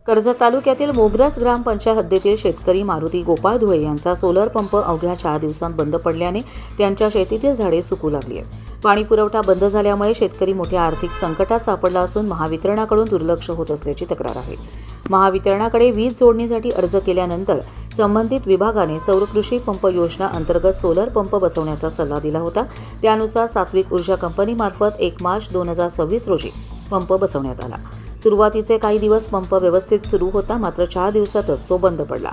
कर्जत तालुक्यातील मोग्रज ग्रामपंचायत हद्दीतील शेतकरी मारुती गोपाळ धुळे यांचा सोलर पंप अवघ्या 4 दिवसांत बंद पडल्याने त्यांच्या शेतीतील झाडे सुकू लागली आहेत। पाणी पुरवठा बंद झाल्यामुळे शेतकरी मोठ्या आर्थिक संकटात सापडला असून महावितरणाकडून दुर्लक्ष होत असल्याची तक्रार आहे। महावितरणाकडे वीज जोडणीसाठी अर्ज केल्यानंतर संबंधित विभागाने सौर कृषी पंप योजना अंतर्गत सोलर पंप बसवण्याचा सल्ला दिला होता। त्यानुसार सात्विक ऊर्जा कंपनीमार्फत 1 मार्च 2026 रोजी पंप बसवण्यात आला। सुरुवातीचे काही दिवस पंप व्यवस्थित सुरू होता, मात्र 4 दिवसातच तो बंद पडला।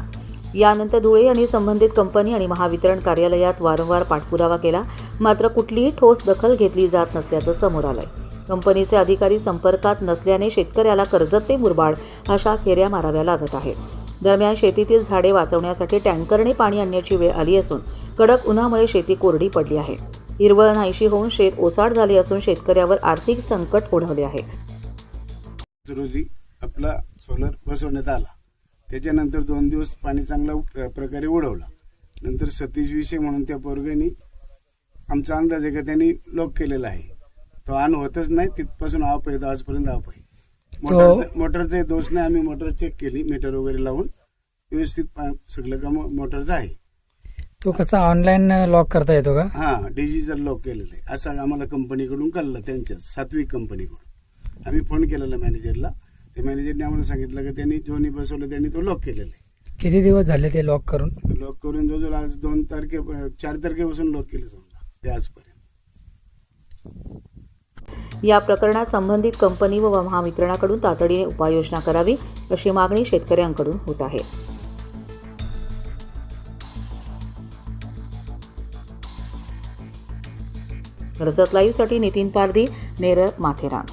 यानंतर धुळे यांनी संबंधित कंपनी आणि महावितरण कार्यालयात वारंवार पाठपुरावा केला, मात्र कुठलीही ठोस दखल घेतली जात नसल्याचं समोर आलंय। कंपनीचे अधिकारी संपर्कात नसल्याने शेतकऱ्याला कर्जत ते मुरबाड अशा फेऱ्या माराव्या लागत आहेत। दरम्यान शेतीतील झाडे वाचवण्यासाठी टँकरने पाणी आणण्याची वेळ आली असून कडक उन्हामुळे शेती कोरडी पडली आहे। हिरवळ नाहीशी होऊन शेत ओसाड झाले असून शेतकऱ्यावर आर्थिक संकट ओढवले आहे। रोजी आपला सोलर बसवण्यात आला, त्याच्यानंतर 2 दिवस पाणी चांगल्या प्रकारे उडवला। नंतर सतीश विषय म्हणून त्या पोरगांनी आमचा अंदाज आहे का त्यांनी लॉक केलेला आहे, तो ऑन होतच नाही, तिथपासून ऑफ आहे, आजपर्यंत ऑफ आहे। मोटरचे दोष नाही, आम्ही मोटर चेक केली, मीटर वगैरे लावून व्यवस्थित सगळं काम मोटरचं आहे। तो कसा ऑनलाईन लॉक करता येतो का? हां, डिजिटल लॉक केलेलं आहे असं आम्हाला कंपनीकडून कळलं, त्यांच्या सात्विक कंपनीकडून। आम्ही फोन केलेला मॅनेजरला, त्या मॅनेजरने आम्हाला सांगितलं की त्यांनी जोनी बसवलं, त्यांनी तो लॉक केलेला आहे। किती दिवस झाले ते लॉक करून? जवळजवळ आज 4 तारखेपासून लॉक केले ते आजपर्यंत। या प्रकरणात संबंधित कंपनी व महावितरणाकडून तातडीने उपाययोजना करावी अशी मागणी शेतकऱ्यांकडून होत आहे। कर्जत लाईव्हसाठी नितीन पारधी, नेरळ, माथेरान।